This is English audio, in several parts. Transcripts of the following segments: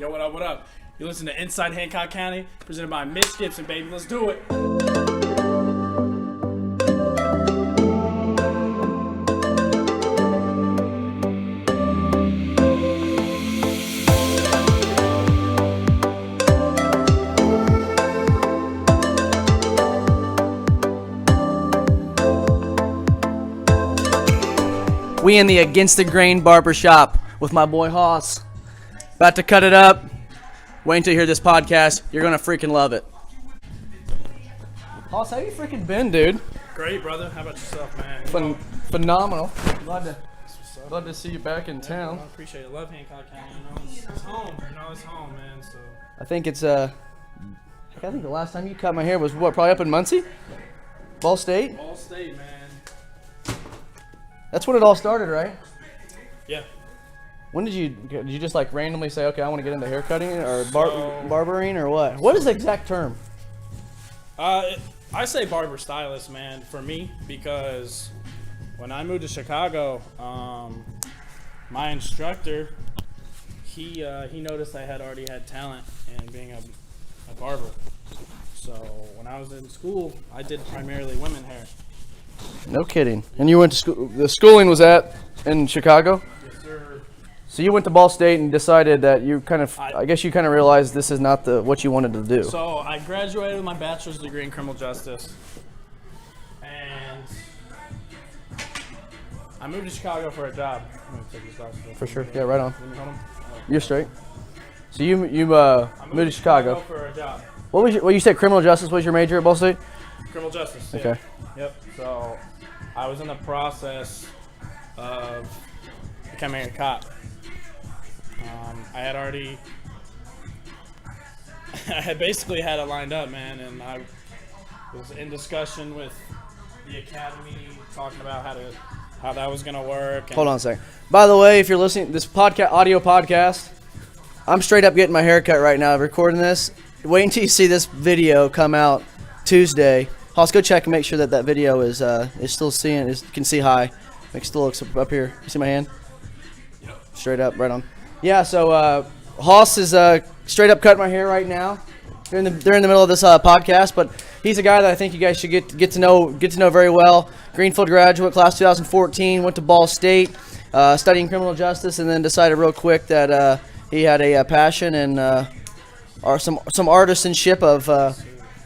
Yo, what up, what up? You listen to Inside Hancock County, presented by Mitch, Gibson, baby. Let's do it. We in the Against the Grain Barber shop with my boy Hoss. About to cut it up. Wait until you hear this podcast. You're going to freaking love it. Hoss, how you freaking been, dude? Great, brother. How about yourself, man? Phenomenal. Glad to see you back in town. I appreciate it. Love Hancock County. You know, it's home. You know, it's home, man. So I think it's I think the last time you cut my hair was what? Probably up in Muncie? Ball State? Ball State, man. That's when it all started, right? Yeah. When did you just like randomly say, okay, I want to get into haircutting or barbering or what? What is the exact term? I say barber stylist, man, for me, because when I moved to Chicago, my instructor, he noticed I had already had talent in being a barber. So when I was in school, I did primarily women hair. No kidding. And you went to school, the schooling was in Chicago? Yes, sir. So you went to Ball State and decided that you I guess you kind of realized this is not what you wanted to do. So I graduated with my bachelor's degree in criminal justice. And I moved to Chicago for a job. I'm gonna take this off. For sure. Yeah, right on. Let me hold 'em. You're straight. So you moved to Chicago. For a job. What was you said criminal justice was your major at Ball State? Criminal justice. Yeah. Okay. Yep. So I was in the process of becoming a cop. I had basically had it lined up, man, and I was in discussion with the academy, talking about how that was gonna work. And Hold on a second. By the way, if you're listening to this audio podcast, I'm straight up getting my hair cut right now, recording this. Wait until you see this video come out Tuesday. Let's go check and make sure that video is still seeing. You can see high. Make it still looks up here. You see my hand? Yep. Straight up, right on. Yeah. So Hoss is straight up cutting my hair right now. They're in the middle of this podcast, but he's a guy that I think you guys should get to know very well. Greenfield graduate, class 2014. Went to Ball State, studying criminal justice, and then decided real quick that he had a passion and some artisanship of.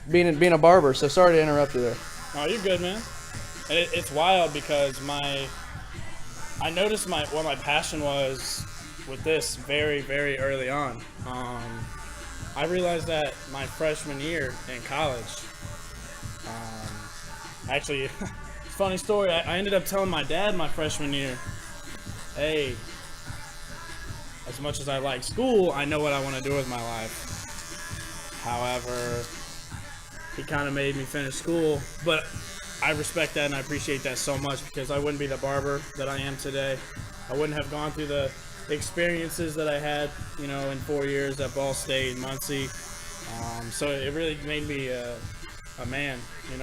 Being a barber, so sorry to interrupt you there. Oh, you're good, man. It's wild because I noticed what my passion was with this very, very early on. I realized that my freshman year in college. Actually, funny story. I ended up telling my dad my freshman year, "Hey, as much as I like school, I know what I want to do with my life." However, he kind of made me finish school, but I respect that and I appreciate that so much because I wouldn't be the barber that I am today. I wouldn't have gone through the experiences that I had, in 4 years at Ball State and Muncie. So it really made me a man, and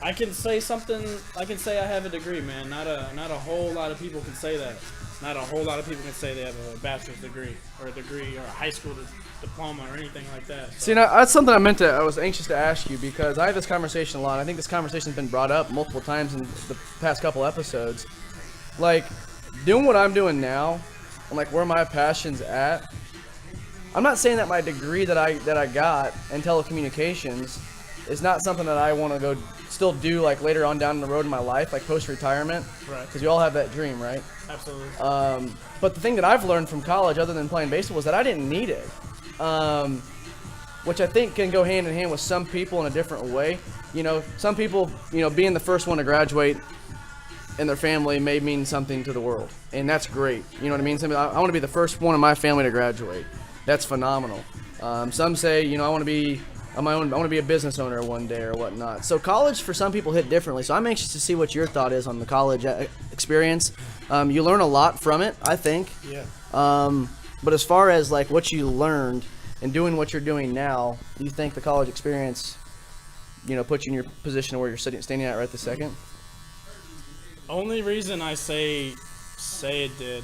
I can say I have a degree, man. Not a whole lot of people can say that. Not a whole lot of people can say they have a bachelor's degree or a high school diploma or anything like that. So. See, now that's something I was anxious to ask you because I have this conversation a lot. I think this conversation's been brought up multiple times in the past couple episodes. Like, doing what I'm doing now and like where my passion's at, I'm not saying that my degree that I got in telecommunications is not something that I want to go still do like later on down the road in my life, like post-retirement. Right. Because we all have that dream, right? Absolutely. But the thing that I've learned from college, other than playing baseball, is that I didn't need it. Which I think can go hand in hand with some people in a different way. Some people, being the first one to graduate in their family may mean something to the world, and that's great. You know what I mean? I want to be the first one in my family to graduate. That's phenomenal. Some say, I want to be on my own. I want to be a business owner one day or whatnot. So college for some people hit differently. So I'm anxious to see what your thought is on the college experience. You learn a lot from it, I think. Yeah. But as far as like what you learned and doing what you're doing now, do you think the college experience, puts you in your position where you're standing at right this second? Only reason I say it did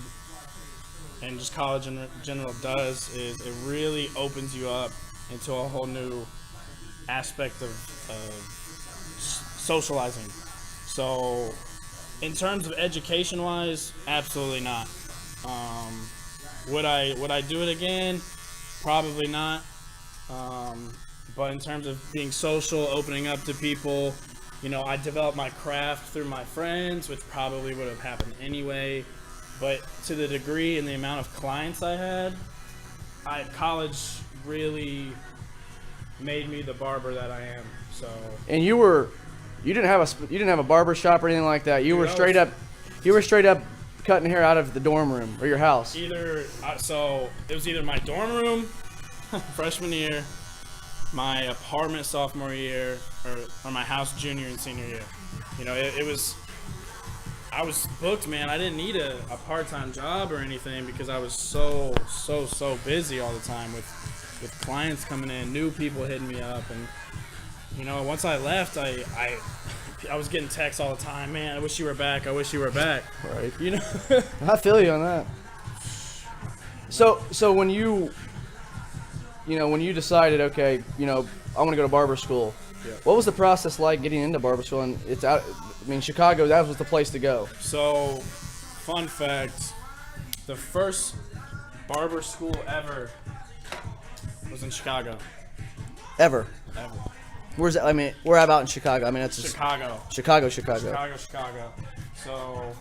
and just college in general does is it really opens you up into a whole new aspect of socializing. So in terms of education wise, absolutely not. Would I do it again? Probably not. But in terms of being social, opening up to people, you know, I developed my craft through my friends, which probably would have happened anyway. But to the degree and the amount of clients I had, college really made me the barber that I am. So. And you didn't have a barber shop or anything like that. You were straight up cutting hair out of the dorm room or your house. So it was either my dorm room, freshman year, my apartment sophomore year, or my house junior and senior year. You know, I was booked, man. I didn't need a part-time job or anything because I was so busy all the time with clients coming in, new people hitting me up. And, you know, once I left, I was getting texts all the time. Man, I wish you were back. I wish you were back. Right. You know? I feel you on that. So when you decided, okay, you know, I want to go to barber school, yeah. What was the process like getting into barber school? And it's out. I mean, Chicago, that was the place to go. So, fun fact, the first barber school ever was in Chicago. Ever. Where's that? I mean, we're about in Chicago. I mean, that's Chicago. Chicago. So,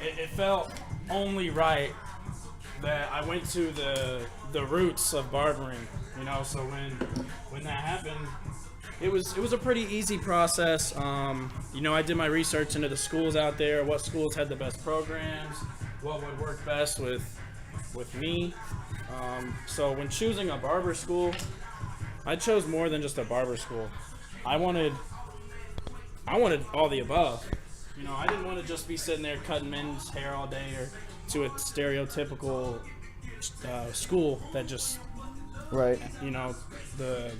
it felt only right that I went to the roots of barbering, you know. So when that happened, it was a pretty easy process. You know, I did my research into the schools out there, what schools had the best programs, what would work best with me. So when choosing a barber school, I chose more than just a barber school. I wanted all the above. You know, I didn't want to just be sitting there cutting men's hair all day or to a stereotypical school that just, right. You know, the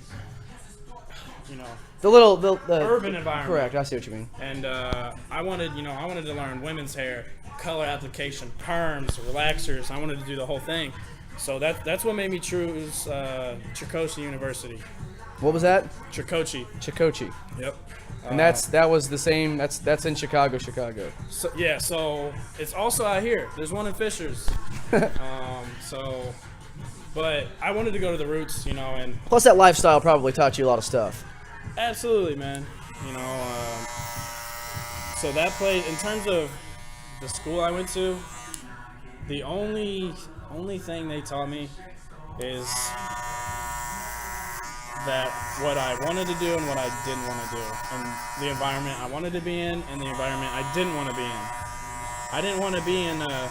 urban environment. Correct. I see what you mean. And I wanted to learn women's hair, color application, perms, relaxers. I wanted to do the whole thing. So that's what made me choose Chicoche University. What was that? Chicoche. Yep. And that was the same. That's in Chicago. So yeah. So it's also out here. There's one in Fishers. But I wanted to go to the roots, you know, and plus that lifestyle probably taught you a lot of stuff. Absolutely, man. You know, so that played in terms of the school I went to. The only thing they taught me is that what I wanted to do and what I didn't want to do, and the environment I wanted to be in and the environment I didn't want to be in. I didn't want to be in a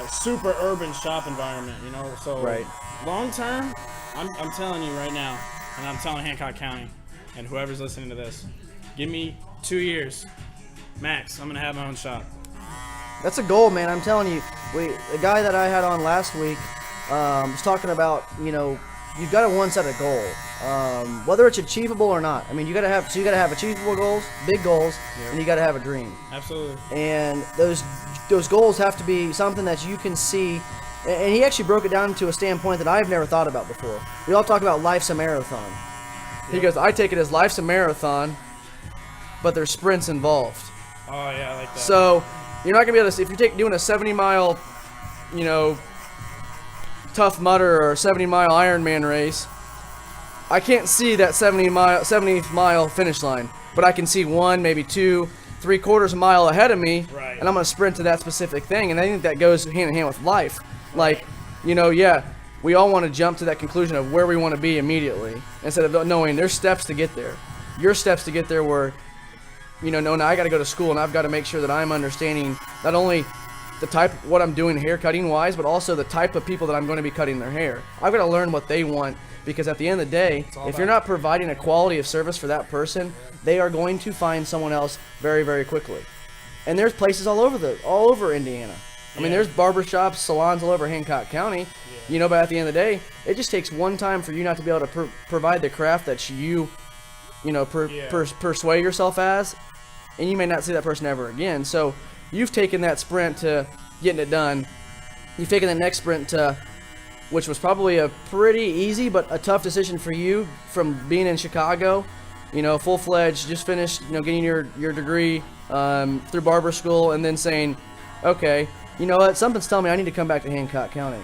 super urban shop environment, you know. So right. Long term, I'm telling you right now, and I'm telling Hancock County and whoever's listening to this, give me 2 years max. I'm gonna have my own shop. That's a goal, man. I'm telling you. The guy that I had on last week was talking about, you know, you've got to one set a goal, whether it's achievable or not. I mean, you got to have achievable goals, big goals, yep. And you got to have a dream. Absolutely. And those goals have to be something that you can see. And he actually broke it down to a standpoint that I've never thought about before. We all talk about life's a marathon. Yep. He goes, I take it as life's a marathon, but there's sprints involved. Oh yeah, I like that. So you're not gonna be able to, if you're doing a 70-mile, you know, Tough Mudder or 70-mile Ironman race, I can't see that 70-mile finish line, but I can see 1, maybe 2, 3/4 mile ahead of me, right. And I'm gonna sprint to that specific thing. And I think that goes hand in hand with life. Like, you know, yeah, we all want to jump to that conclusion of where we want to be immediately, instead of knowing there's steps to get there. Your steps to get there were, you know, knowing I got to go to school and I've got to make sure that I'm understanding not only the type of what I'm doing hair cutting wise, but also the type of people that I'm going to be cutting their hair. I've got to learn what they want, because at the end of the day, if you're not providing a quality of service for that person, they are going to find someone else very, very quickly. And there's places all over Indiana. I mean, there's barbershops, salons all over Hancock County. Yeah. You know, but at the end of the day, it just takes one time for you not to be able to provide the craft that you know, persuade yourself as, and you may not see that person ever again. So you've taken that sprint to getting it done. You've taken the next sprint to, which was probably a pretty easy but a tough decision for you from being in Chicago, full-fledged, just finished, getting your degree through barber school, and then saying, okay, you know what, something's telling me I need to come back to Hancock County,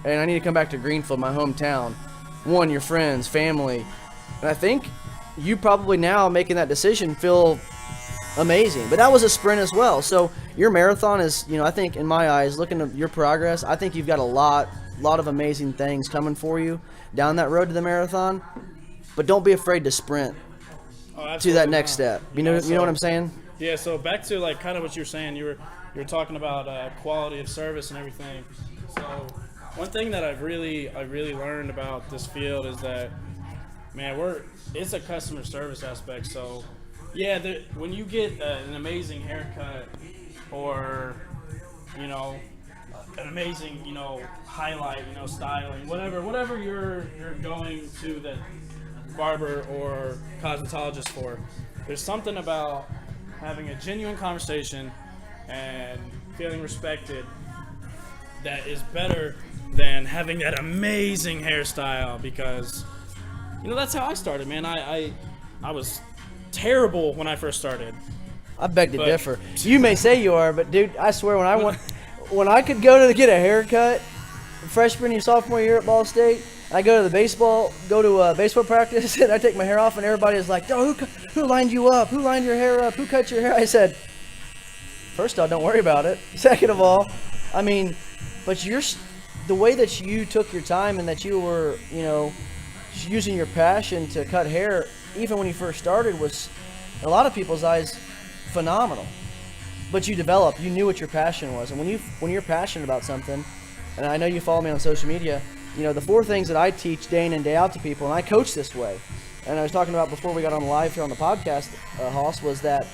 and I need to come back to Greenfield, my hometown. One, your friends, family, and I think you probably now making that decision feel amazing. But that was a sprint as well. So your marathon is, I think in my eyes, looking at your progress, I think you've got a lot of amazing things coming for you down that road to the marathon. But don't be afraid to sprint to that next step. You know what I'm saying? Yeah. So back to like kind of what you were saying. You were talking about quality of service and everything. So one thing that I've really learned about this field is that, man, it's a customer service aspect. So yeah, when you get an amazing haircut or an amazing highlight, styling, whatever you're going to the barber or cosmetologist for, there's something about having a genuine conversation and feeling respected that is better than having that amazing hairstyle, because that's how I started, man. I was terrible when I first started. I beg to differ. You may say you are, but dude, I swear when I could go to get a haircut freshman and sophomore year at Ball State, I go to baseball practice, and I take my hair off, and everybody is like, "Oh, who lined you up? Who lined your hair up? Who cut your hair?" I said, first of all, don't worry about it. Second of all, but the way that you took your time and that you were, using your passion to cut hair, even when you first started, was, in a lot of people's eyes, phenomenal. But you knew what your passion was. And when you're passionate about something, and I know you follow me on social media, the 4 things that I teach day in and day out to people, and I coach this way. And I was talking about before we got on live here on the podcast, Hoss, was that,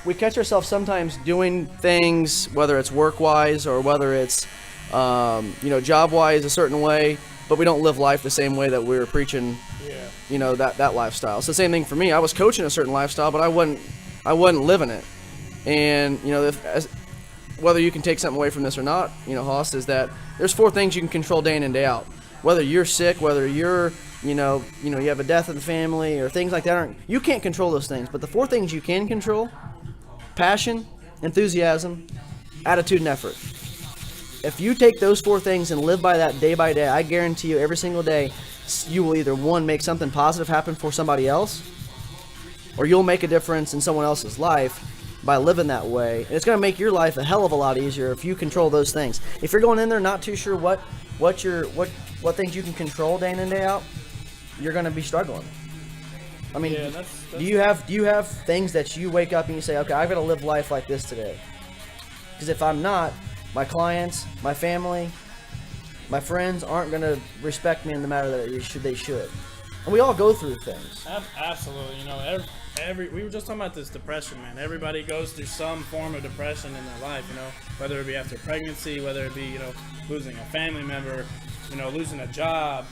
we catch ourselves sometimes doing things, whether it's work-wise or whether it's, job-wise a certain way, but we don't live life the same way that we were preaching, that lifestyle. It's the same thing for me. I was coaching a certain lifestyle, but I wasn't living it. And, whether you can take something away from this or not, Hoss, is that there's 4 things you can control day in and day out. Whether you're sick, whether you're, you have a death in the family or things like that, you can't control those things. But the 4 things you can control: passion, enthusiasm, attitude, and effort. If you take those 4 things and live by that day by day, I guarantee you every single day, you will either, 1, make something positive happen for somebody else, or you'll make a difference in someone else's life by living that way. And it's going to make your life a hell of a lot easier if you control those things. If you're going in there not too sure what things you can control day in and day out, you're going to be struggling. That's do you have things that you wake up and you say, okay, I've got to live life like this today? Because if I'm not, my clients, my family, my friends aren't going to respect me in the manner that they should. And we all go through things. Absolutely. We were just talking about this depression, man. Everybody goes through some form of depression in their life, whether it be after pregnancy, whether it be, losing a family member, losing a job.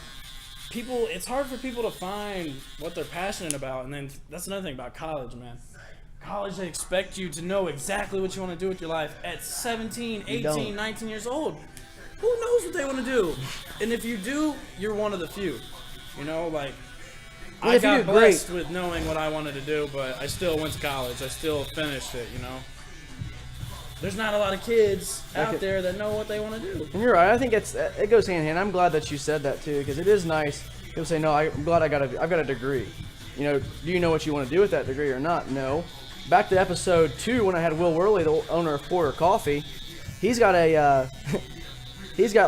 It's hard for people to find what they're passionate about. And then that's another thing about college, man. College, they expect you to know exactly what you want to do with your life at 17, 18, 19 years old. Who knows what they want to do? And if you do, you're one of the few. I got blessed with knowing what I wanted to do, but I still went to college. I still finished it, There's not a lot of kids out there that know what they want to do. And you're right. I think it goes hand in hand. I'm glad that you said that too, because it is nice. People say, "No, I'm glad I've got a degree." Do you know what you want to do with that degree or not? No. Back to episode 2 when I had Will Worley, the owner of Porter Coffee. He's got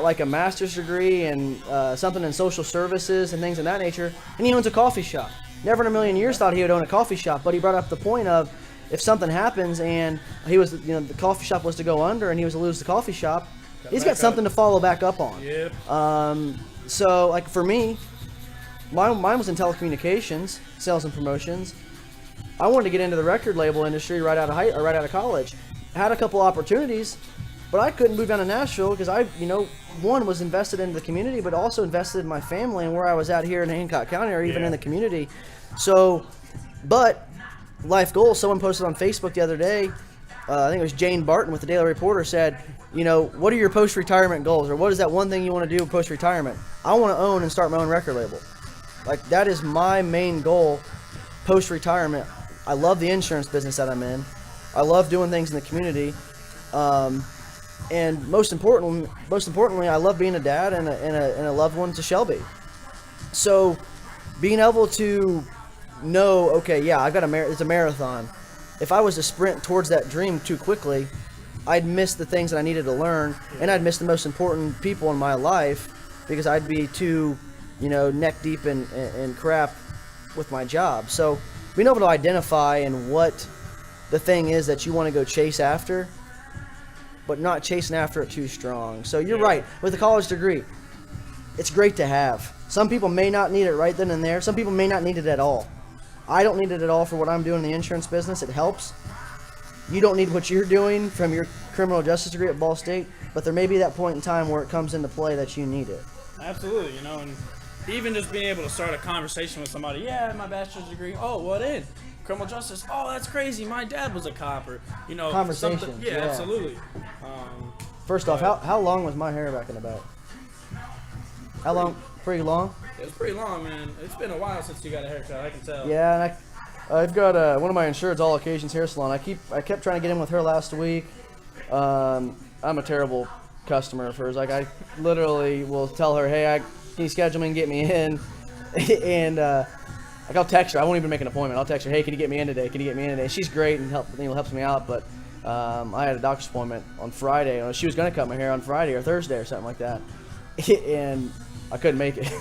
like a master's degree and something in social services and things of that nature, and he owns a coffee shop. Never in a million years thought he would own a coffee shop, but he brought up the point of, if something happens and the coffee shop was to go under and he was to lose the coffee shop, he's got something to follow back up on. Yep. So like for me, mine was in telecommunications, sales and promotions. I wanted to get into the record label industry right out of college. Had a couple opportunities, but I couldn't move down to Nashville because one was invested in the community, but also invested in my family and where I was at here in Hancock County or even in the community. So, but life goals, someone posted on Facebook the other day, I think it was Jane Barton with the Daily Reporter said, you know, what are your post-retirement goals, or what is that one thing you want to do post-retirement? I want to own and start my own record label. Like, that is my main goal post-retirement. I love the insurance business that I'm in. I love doing things in the community. And most importantly, I love being a dad and a loved one to Shelby. So being able to know, okay, yeah, I got it's a marathon. If I was to sprint towards that dream too quickly, I'd miss the things that I needed to learn, and I'd miss the most important people in my life because I'd be too, you know, neck deep in crap with my job. So being able to identify and what the thing is that you want to go chase after, but not chasing after it too strong. So you're right. With a college degree, it's great to have. Some people may not need it right then and there. Some people may not need it at all. I don't need it at all for what I'm doing in the insurance business. It helps. You don't need what you're doing from your criminal justice degree at Ball State, but there may be that point in time where it comes into play that you need it. Absolutely, you know, and even just being able to start a conversation with somebody, yeah, my bachelor's degree, oh, what in? Criminal justice, oh, that's crazy, my dad was a cop, or, you know, conversation. Yeah, absolutely. First off, how long was my hair back in the back? How long? Pretty long? It was pretty long, man. It's been a while since you got a haircut, I can tell. Yeah, and I've got one of my insured's All Occasions hair salon. I kept trying to get in with her last week. I'm a terrible customer of hers. Like, I literally will tell her, hey, can you schedule me and get me in? And like, I'll text her. I won't even make an appointment. I'll text her, hey, can you get me in today? Can you get me in today? She's great and helps me out. But I had a doctor's appointment on Friday. She was going to cut my hair on Friday or Thursday or something like that. And I couldn't make it.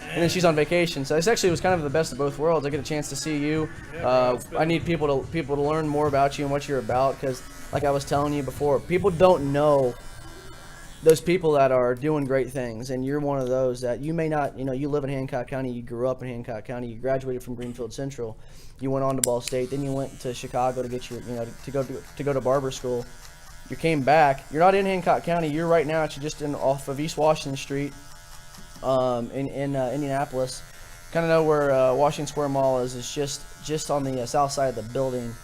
And then she's on vacation, so this actually was kind of the best of both worlds. I get a chance to see you. I need people to learn more about you and what you're about, because, like I was telling you before, people don't know those people that are doing great things, and you're one of those that you may not. You know, you live in Hancock County, you grew up in Hancock County, you graduated from Greenfield Central, you went on to Ball State, then you went to Chicago to get your, you know, to go to barber school. You came back. You're not in Hancock County. You're right now actually just off of East Washington Street. In Indianapolis, kind of know where Washington Square Mall is. It's just on the south side of the building,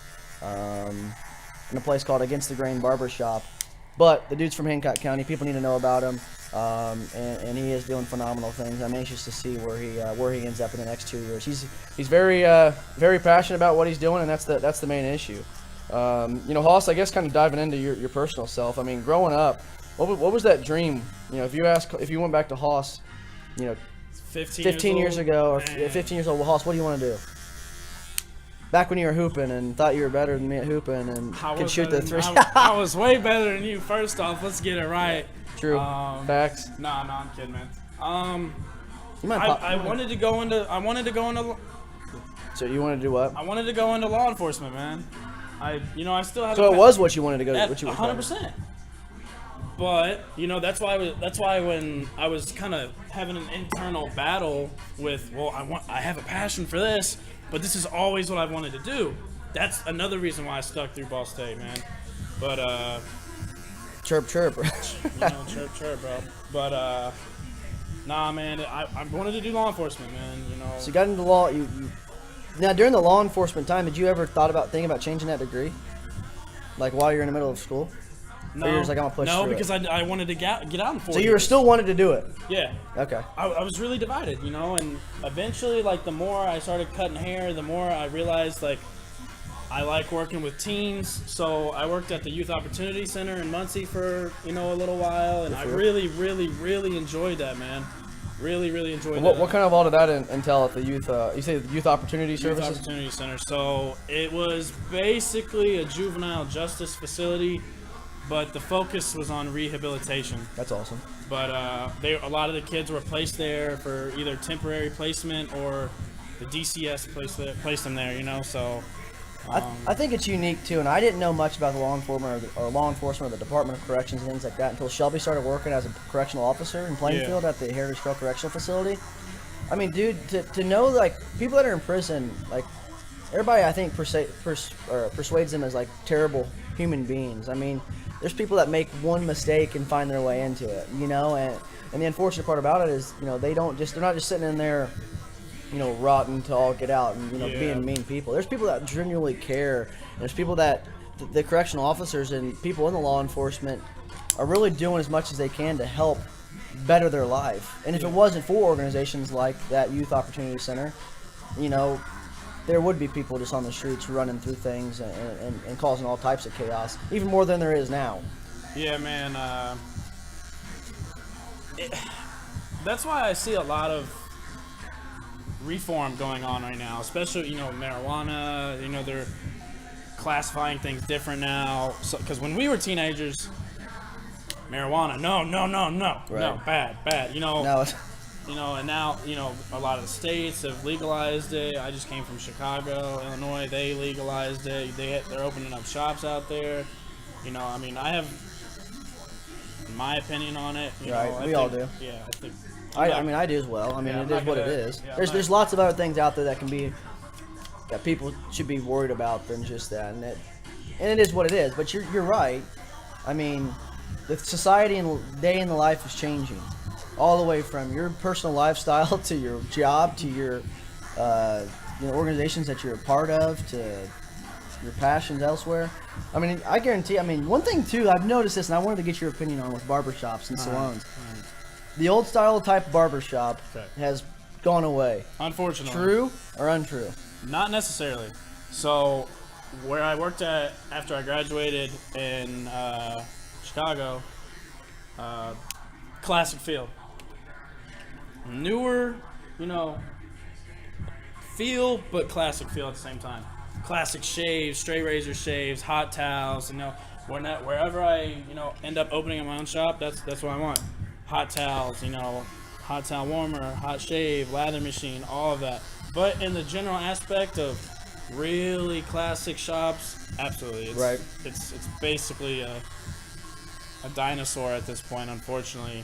in a place called Against the Grain Barber Shop. But the dude's from Hancock County. People need to know about him, and he is doing phenomenal things. I'm anxious to see where he ends up in the next 2 years. He's very passionate about what he's doing, and that's the main issue. You know, Hoss, I guess kind of diving into your personal self. I mean, growing up, what was that dream? You know, if you went back to Hoss, you know, 15 years ago, or 15 years old, well, Hoss, what do you want to do? Back when you were hooping and thought you were better than me at hooping and could shoot the three. I was way better than you. First off, let's get it right. True. Facts. No, I'm kidding, man. I wanted to go into. So you wanted to do what? I wanted to go into law enforcement, man. I still have. So it was what you wanted to go. 100%. But that's why when I was kind of having an internal battle with, well, I have a passion for this, but this is always what I've wanted to do. That's another reason why I stuck through Ball State, man. But chirp, chirp, bro. But nah, man, I wanted to do law enforcement, man. So you got into law. You now during the law enforcement time, did you ever thinking about changing that degree, like while you're in the middle of school? No, or you're just like, I'm gonna push through because I wanted to get out in 4 years. So you were still wanted to do it? Yeah. Okay. I was really divided, and eventually, like, the more I started cutting hair, the more I realized, like, I like working with teens. So I worked at the Youth Opportunity Center in Muncie for, a little while, and I really, really, really enjoyed that, man. Really, really enjoyed that. What kind of all did that entail at the youth? You say the Youth Opportunity Services? Youth Opportunity Center. So it was basically a juvenile justice facility, but the focus was on rehabilitation. That's awesome. But a lot of the kids were placed there for either temporary placement or the DCS placed them there, so. I think it's unique too, and I didn't know much about the law enforcement or the Department of Corrections and things like that until Shelby started working as a correctional officer in Plainfield at the Heritage Trail Correctional Facility. I mean, dude, to know, like, people that are in prison, like, everybody I think persuades them as, like, terrible human beings. I mean, there's people that make one mistake and find their way into it, and the unfortunate part about it is, they're not just sitting in there, rotten to all get out and being mean people. There's people that genuinely care. And there's people that the correctional officers and people in the law enforcement are really doing as much as they can to help better their life. And if it wasn't for organizations like that Youth Opportunity Center, there would be people just on the streets running through things and causing all types of chaos, even more than there is now. Yeah, man. That's why I see a lot of reform going on right now, especially, marijuana. They're classifying things different now. So, because when we were teenagers, marijuana, no, Right. no, bad. Now it's And now, a lot of the states have legalized it. I just came from Chicago, Illinois. They legalized it. They're opening up shops out there. I have my opinion on it. We all do. Yeah, I think. I do as well. It is what it is. Yeah, There's lots of other things out there that people should be worried about than just that, and it is what it is. But you're right. The society and day in the life is changing, all the way from your personal lifestyle to your job to your organizations that you're a part of to your passions elsewhere. I guarantee. One thing too, I've noticed this, and I wanted to get your opinion on with barbershops and salons. The old style type barbershop has gone away. Unfortunately. True or untrue? Not necessarily. So, where I worked at after I graduated in Chicago, classic feel. Newer, feel, but classic feel at the same time. Classic shaves, straight razor shaves, hot towels. Wherever I end up opening my own shop, that's what I want. Hot towels, hot towel warmer, hot shave, lather machine, all of that. But in the general aspect of really classic shops, absolutely. It's basically a dinosaur at this point, unfortunately.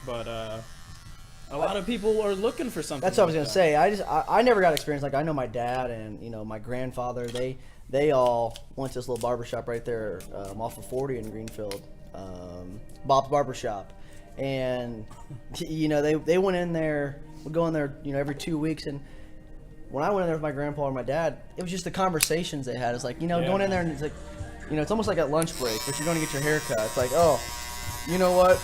But a lot of people are looking for something. That's what I was gonna say. I never got experience. Like, I know my dad and my grandfather. They all went to this little barbershop right there off of 40 in Greenfield, Bob's Barbershop, and they went in there. Would go in there every 2 weeks. And when I went in there with my grandpa or my dad, it was just the conversations they had. It's like going in there and it's like it's almost like a lunch break, but you're going to get your hair cut. It's like, oh, you know what?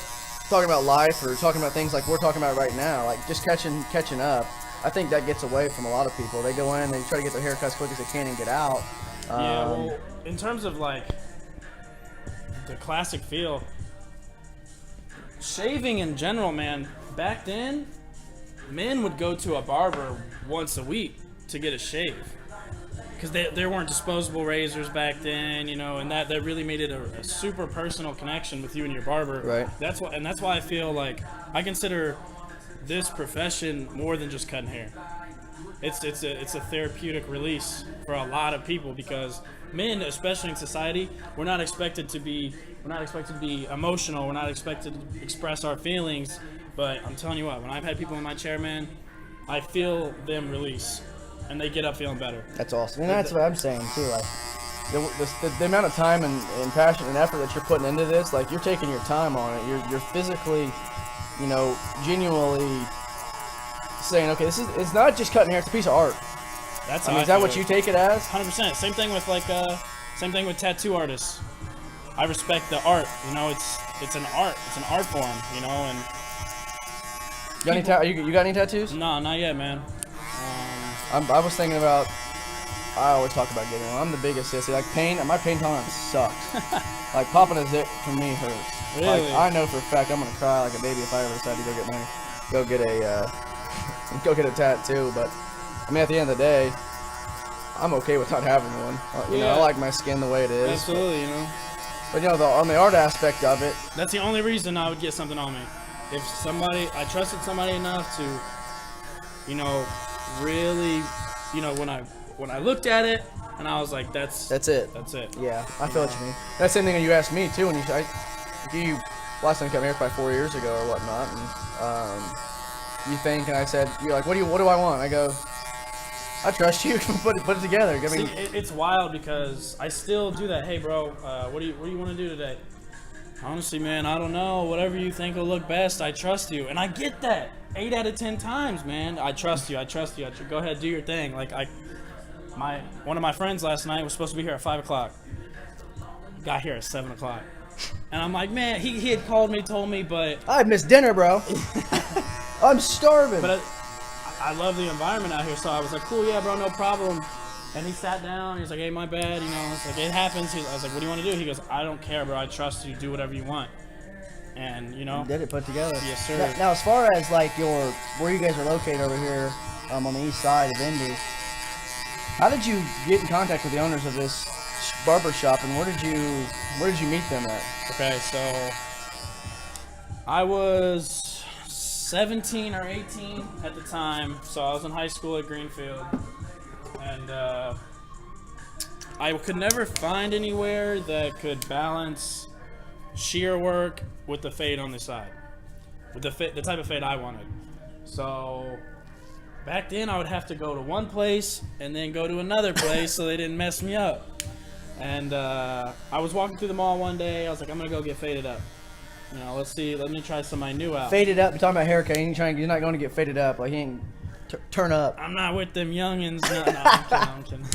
Talking about life or talking about things like we're talking about right now, like just catching up. I think that gets away from a lot of people. They go in, they try to get their hair cut as quick as they can and get out. In terms of like the classic feel, shaving in general, man, back then, men would go to a barber once a week to get a shave. Because there weren't disposable razors back then, and that really made it a super personal connection with you and your barber. Right. That's why I feel like I consider this profession more than just cutting hair. It's a therapeutic release for a lot of people, because men, especially in society, we're not expected to be emotional. We're not expected to express our feelings. But I'm telling you what, when I've had people in my chair, man, I feel them release. And they get up feeling better. That's awesome. And that's what I'm saying, too. Like, the amount of time and passion and effort that you're putting into this, like, you're taking your time on it. You're physically, genuinely saying, okay, it's not just cutting hair, it's a piece of art. That's how is that what you take it as? 100%. Same thing with tattoo artists. I respect the art. It's an art. It's an art form, and... You got any tattoos? No, not yet, man. I was thinking about. I always talk about getting one. I'm the biggest sissy. Like my pain tolerance sucks. Like popping a zit for me hurts. Really? Like, I know for a fact I'm gonna cry like a baby if I ever decide to go get a tattoo. But at the end of the day, I'm okay with not having one. I like my skin the way it is. Absolutely, But on the art aspect of it, that's the only reason I would get something on me. If I trusted somebody enough to, really, when I looked at it and I was like, that's it. Yeah, I feel what you mean. That's the same thing that you asked me too when you last time you came here probably 4 years ago or whatnot, and you think, and I said, you're like, what do I want? I go, I trust you. put it together. See, it's wild because I still do that. Hey, bro, what do you want to do today? Honestly, man, I don't know. Whatever you think will look best, I trust you. And I get that 8 out of 10 times, man. I trust you. Go ahead, do your thing. Like one of my friends last night was supposed to be here at 5 o'clock. got here at 7 o'clock. And I'm like, man, he had called me, told me, but I missed dinner, bro. I'm starving. But I love the environment out here, so I was like, cool, yeah, bro, no problem. And he sat down. He's like, hey, my bad. You know, it's like, it happens. I was like, what do you want to do? He goes, I don't care, bro. I trust you. Do whatever you want. And, you know. You did it put together. Yes, sir. Now, as far as, like, where you guys are located over here on the east side of Indy, how did you get in contact with the owners of this barber shop, and where did you meet them at? Okay, so I was 17 or 18 at the time, so I was in high school at Greenfield, and I could never find anywhere that could balance shear work with the fade on the side, with the type of fade I wanted. So back then I would have to go to one place and then go to another place so they didn't mess me up. And I was walking through the mall one day. I was like, I'm gonna go get faded up. You know, let me try somebody new out. Faded up. You're talking about haircut. You're not going to get faded up. Like, he ain't turn up. I'm not with them youngins. No, I'm kidding.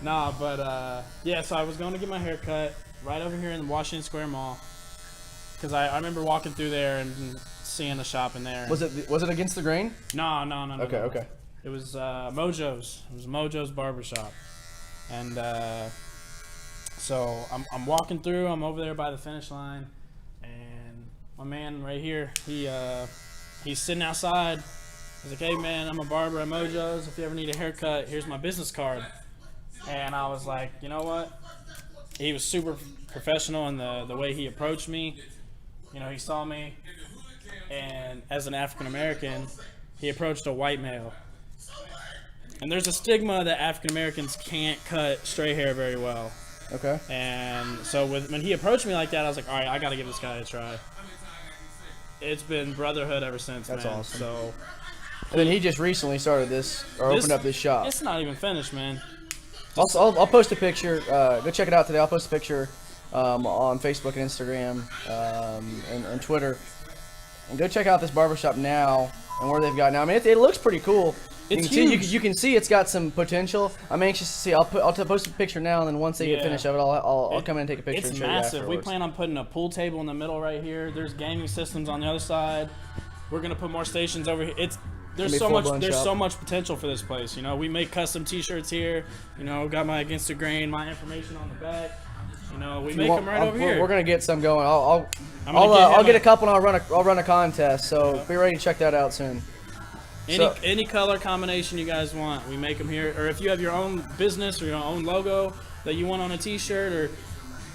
Nah, but yeah. So I was going to get my hair cut right over here in the Washington Square Mall, because I remember walking through there and seeing the shop in there. Was it Against the Grain? No. Okay. It was Mojo's. It was Mojo's Barbershop, and so I'm walking through. I'm over there by the finish line, and my man right here, he's sitting outside. He's like, hey man, I'm a barber at Mojo's. If you ever need a haircut, here's my business card. And I was like, you know what? He was super professional in the way he approached me. You know, he saw me, and as an African American, he approached a white male. And there's a stigma that African Americans can't cut straight hair very well. Okay. And so when he approached me like that, I was like, all right, I got to give this guy a try. It's been brotherhood ever since. That's man. awesome. So, and then he just recently started opened up this shop. It's not even finished, man. I'll post a picture. Go check it out today. I'll post a picture on Facebook and Instagram and Twitter. And go check out this barbershop now and where they've got now. I mean, it looks pretty cool. It's huge. You can see it's got some potential. I'm anxious to see. I'll post a picture now, and then once they get finished of it, I'll come in and take a picture. It's and show massive. You afterwards. We plan on putting a pool table in the middle right here. There's gaming systems on the other side. We're gonna put more stations over here. There's so much potential for this place. You know, we make custom T-shirts here. You know, got my Against the Grain, my information on the back. You know, we make them right over here. We're gonna get some going. I'll get a couple, and I'll run a contest. So be ready to check that out soon. Any color combination you guys want, we make them here. Or if you have your own business or your own logo that you want on a T-shirt or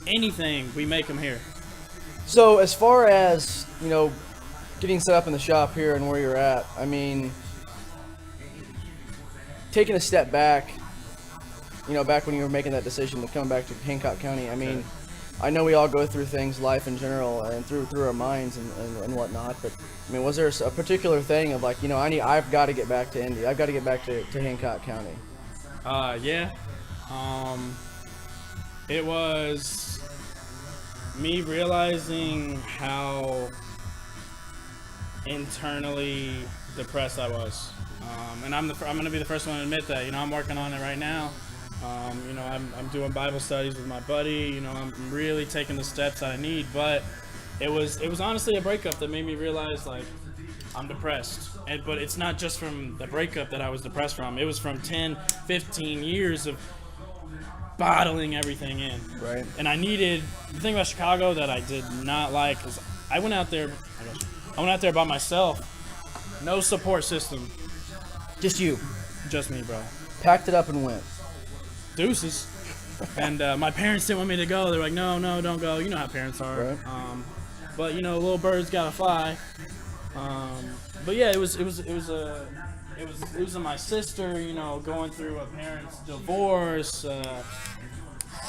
anything, we make them here. So as far as, you know, getting set up in the shop here and where you're at, I mean, taking a step back, you know, back when you were making that decision to come back to Hancock County, I mean, I know we all go through things, life in general, and through our minds and whatnot, but I mean, was there a particular thing of like, you know, I've got to get back to Indy, I've got to get back to Hancock County? Yeah. It was me realizing how internally depressed I was, and I'm gonna be the first one to admit that. You know, I'm working on it right now. You know, I'm doing Bible studies with my buddy. You know, I'm really taking the steps that I need. But it was honestly a breakup that made me realize, like, I'm depressed. But it's not just from the breakup that I was depressed from. It was from 10, 15 years of bottling everything in. Right. And I needed, the thing about Chicago that I did not like is I went out there by myself. No support system. Just you. Just me, bro. Packed it up and went. Deuces. And my parents didn't want me to go. They're like, no, don't go. You know how parents are. Right. But you know, little birds gotta fly. But yeah, it was losing my sister. You know, going through a parent's divorce.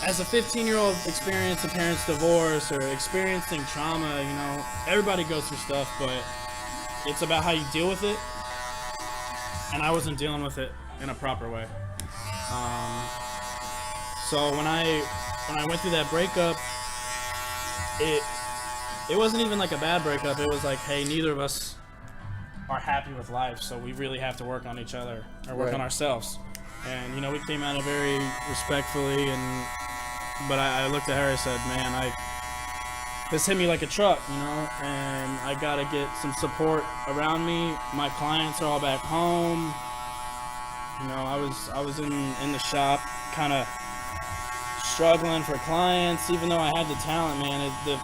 As a 15-year-old experiencing a parent's divorce or experiencing trauma, you know, everybody goes through stuff, but it's about how you deal with it. And I wasn't dealing with it in a proper way. So when I went through that breakup, it wasn't even like a bad breakup. It was like, hey, neither of us are happy with life, so we really have to work on each other or work on ourselves. And you know, we came out of very respectfully, and But I looked at her and said, man, this hit me like a truck, you know, and I got to get some support around me. My clients are all back home. You know, I was in the shop kind of struggling for clients, even though I had the talent, man. The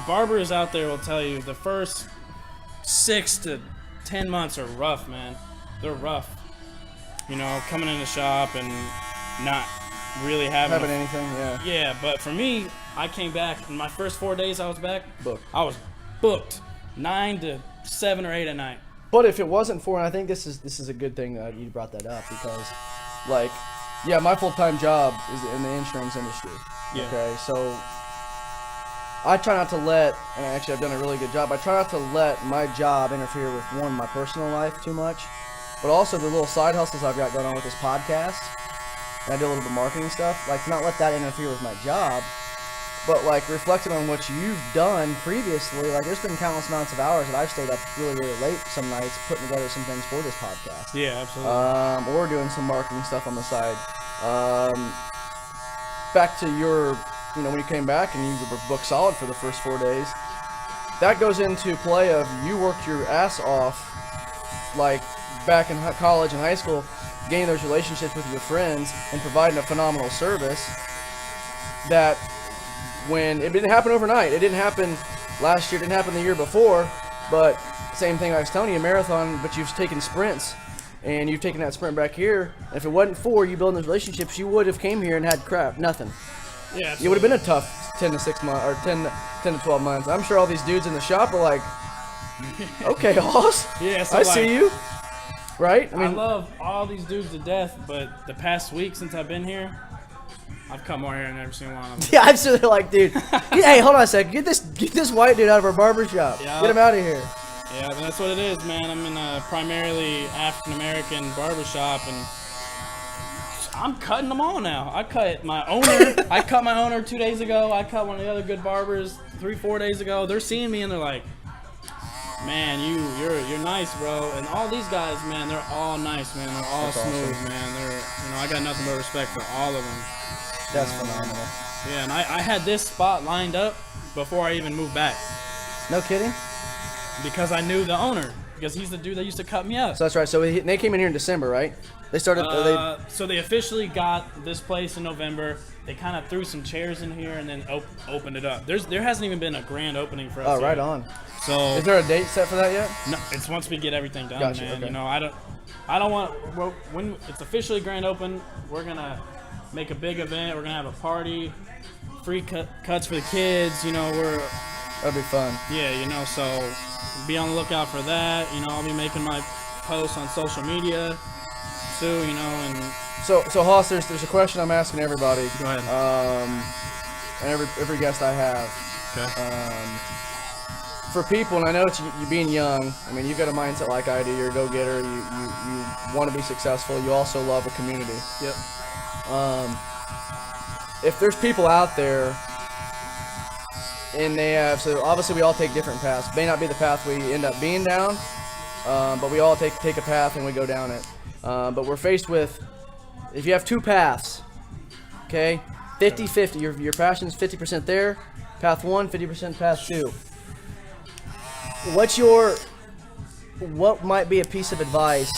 barbers out there will tell you the first 6 to 10 months are rough, man. They're rough. You know, coming in the shop and not really having anything, yeah. Yeah, but for me, I came back, and my first 4 days I was back, Booked. I was booked 9 to 7 or 8 at night. But if it wasn't for, and I think this is a good thing that you brought that up, because, like, yeah, my full-time job is in the insurance industry. Yeah. Okay, so I try not to let, and actually I've done a really good job, I try not to let my job interfere with, one, my personal life too much, but also the little side hustles I've got going on with this podcast, and I do a little bit of marketing stuff, like, to not let that interfere with my job. But, like, reflecting on what you've done previously, like, there's been countless amounts of hours that I've stayed up really, really late some nights putting together some things for this podcast. Yeah, absolutely. Or doing some marketing stuff on the side. Back to your, you know, when you came back and you were booked solid for the first 4 days, that goes into play of you worked your ass off, like, back in college and high school, gaining those relationships with your friends and providing a phenomenal service that... When it didn't happen overnight, it didn't happen last year, it didn't happen the year before, but same thing I was telling you, a marathon, but you've taken sprints, and you've taken that sprint back here. And if it wasn't for you building those relationships, you would have came here and had nothing. Yeah, it would have been a tough 10 to 6 months, or 10 to 12 months. I'm sure all these dudes in the shop are like, okay, Hoss, yeah, so I see you, right? I love all these dudes to death, but the past week since I've been here, I've cut more hair than every single one of them. Yeah, I'm sure they're like, dude, hey, hold on a second. Get this white dude out of our barber shop. Yeah. Get him out of here. Yeah, that's what it is, man. I'm in a primarily African-American barber shop, and I'm cutting them all now. I cut my owner 2 days ago. I cut one of the other good barbers 3-4 days ago. They're seeing me, and they're like, man, you're nice, bro. And all these guys, man, they're all nice, man. They're all That's smooth, awesome. man. I got nothing but respect for all of them. That's phenomenal. Yeah, and I had this spot lined up before I even moved back No kidding? because I knew the owner, because he's the dude that used to cut me up. So that's right. So they came in here in December, right? They started. So they officially got this place in November. They kind of threw some chairs in here and then opened it up. There hasn't even been a grand opening for us. Oh, right yet. on. So Is there a date set for that yet? no, it's once we get everything done, Gotcha, man. okay. You know, I don't want. Well, when it's officially grand open, we're gonna make a big event. We're gonna have a party, free cuts for the kids. You know, That'd be fun. yeah, you know, so be on the lookout for that. You know, I'll be making my posts on social media too. You know, and So Hoss, there's a question I'm asking everybody. go ahead. And every guest I have. Okay. For people, and I know it's you being young. I mean, you've got a mindset like I do. You're a go-getter. You want to be successful. You also love a community. Yep. If there's people out there and they have, so obviously we all take different paths. May not be the path we end up being down, but we all take a path and we go down it. But we're faced with, if you have two paths, okay, 50-50, your passion's 50% there, path 1, 50% path 2. What might be a piece of advice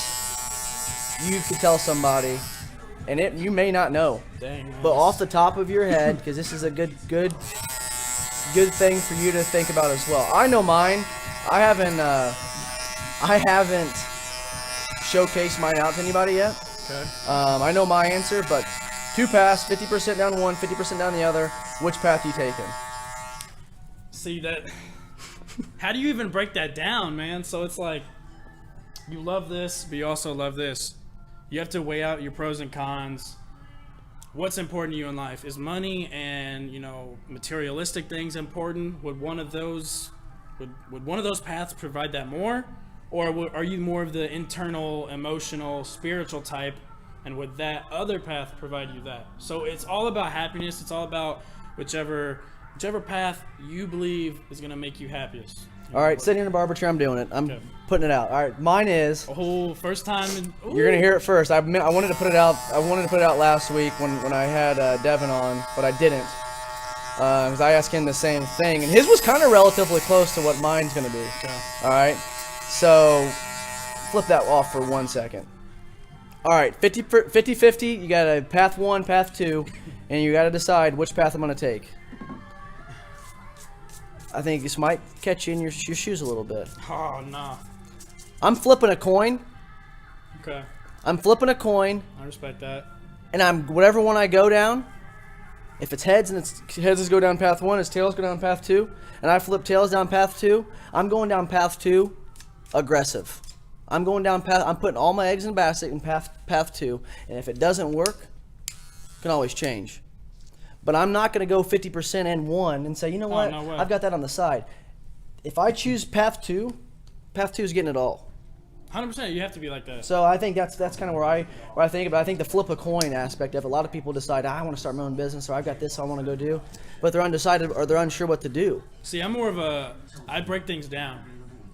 you could tell somebody, and you may not know, Dang, man. but off the top of your head, because this is a good thing for you to think about as well. I know mine. I haven't showcased mine out to anybody yet. Okay. I know my answer, but two paths, 50% down one, 50% down the other. Which path you taking? See that? How do you even break that down, man? So it's like you love this, but you also love this. You have to weigh out your pros and cons. What's important to you in life? Is money and, materialistic things important? Would one of those paths provide that more? Or are you more of the internal, emotional, spiritual type, and would that other path provide you that? So it's all about happiness. It's all about whichever path you believe is going to make you happiest. All right, sitting in a barber chair, I'm doing it. I'm Okay. putting it out. All right, mine is. Oh, first time. You're gonna hear it first. I wanted to put it out. I wanted to put it out last week when I had Devin on, but I didn't because I asked him the same thing, and his was kind of relatively close to what mine's gonna be. Okay. All right, so flip that off for 1 second. All right, 50-50. You got a path 1, path 2, and you got to decide which path I'm gonna take. I think this might catch you in your shoes a little bit. Oh no. I'm flipping a coin. Okay. I'm flipping a coin, I respect that. and I'm whatever one I go down. If it's heads and it's heads go down path 1, it's tails go down path 2, and I flip tails down path 2. I'm going down path 2, aggressive. I'm going down path. I'm putting all my eggs in a basket in path 2, and if it doesn't work, can always change. But I'm not going to go 50% in one and say, you know what, no way. I've got that on the side. If I choose path 2 is getting it all. 100%. You have to be like that. So I think that's kind of where I think about. I think the flip a coin aspect of it. A lot of people decide, I want to start my own business, or I've got this I want to go do, but they're undecided or they're unsure what to do. See, I'm more of I break things down.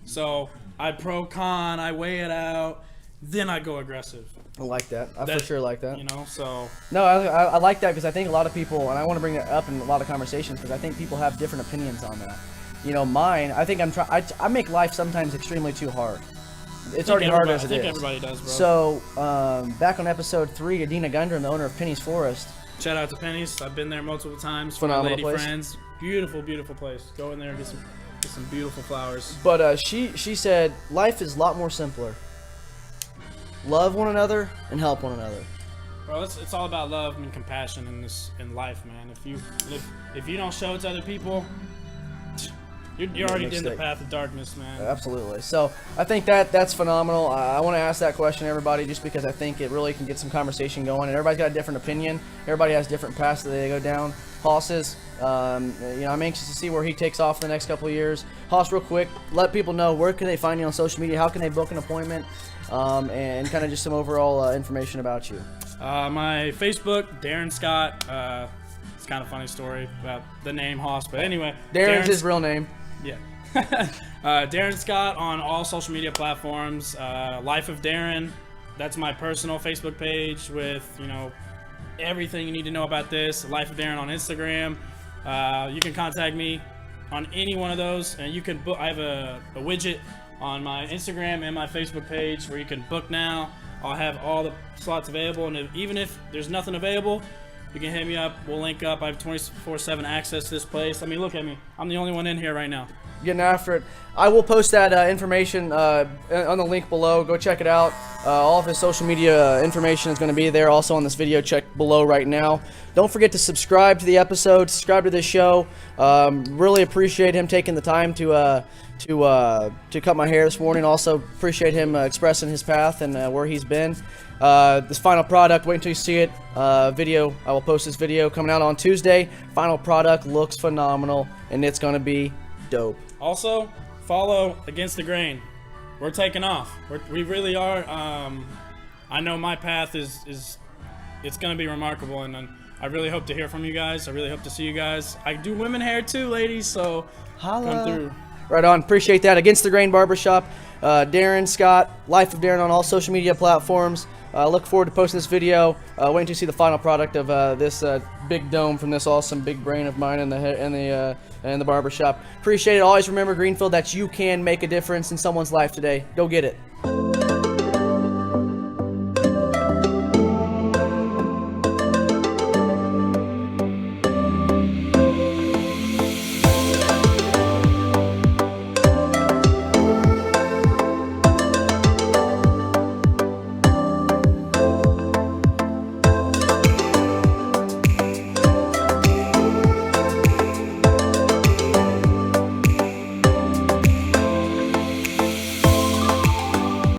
So I pro con, I weigh it out, then I go aggressive. I like that. I for sure like that. You know, so No, I like that because I think a lot of people, and I want to bring that up in a lot of conversations because I think people have different opinions on that. You know, mine, I think I make life sometimes extremely too hard. It's already hard as it is. I think everybody does, bro. So, back on episode 3, Adina Gundren, the owner of Penny's Forest. Shout out to Penny's. I've been there multiple times. Phenomenal for my lady place. friends. Beautiful, beautiful place. Go in there and get some beautiful flowers. But she said, life is a lot more simpler. Love one another and help one another. Bro, it's all about love and compassion in life, man. If you don't show it to other people, you're already in the path of darkness, man. Absolutely. So I think that's phenomenal. I want to ask that question to everybody just because I think it really can get some conversation going. And everybody's got a different opinion. Everybody has different paths that they go down. Haas's, I'm anxious to see where he takes off in the next couple of years. Haas, real quick, let people know where can they find you on social media, how can they book an appointment, and kind of just some overall information about you. My Facebook, Darrin Scott. It's kind of a funny story about the name Haas, but anyway. Darrin's his real name. Yeah. Darrin Scott on all social media platforms. Life of Darrin. That's my personal Facebook page with, everything you need to know about this. Life of Darrin on Instagram. You can contact me on any one of those, and you can book. I have a widget on my Instagram and my Facebook page where you can book now. I'll have all the slots available, and even if there's nothing available, you can hit me up. We'll link up. I have 24/7 access to this place. I mean, look at me. I'm the only one in here right now. Getting after it. I will post that information on the link below. Go check it out. All of his social media information is going to be there also on this video. Check below right now. Don't forget to subscribe to the episode, subscribe to this show. Really appreciate him taking the time to cut my hair this morning. Also appreciate him expressing his path and where he's been. This final product, wait until you see it. Video, I will post this video coming out on Tuesday. Final product looks phenomenal, and it's going to be dope. Also, follow Against the Grain. We're taking off. We really are. I know my path is it's going to be remarkable, and I really hope to hear from you guys. I really hope to see you guys. I do women hair too, ladies, so Holla. come through. Right on. Appreciate that. Against the Grain Barbershop. Darrin Scott, Life of Darrin on all social media platforms. Look forward to posting this video. Wait until you see the final product of this big dome from this awesome big brain of mine in the barbershop. Appreciate it. Always remember, Greenfield, that you can make a difference in someone's life today. Go get it.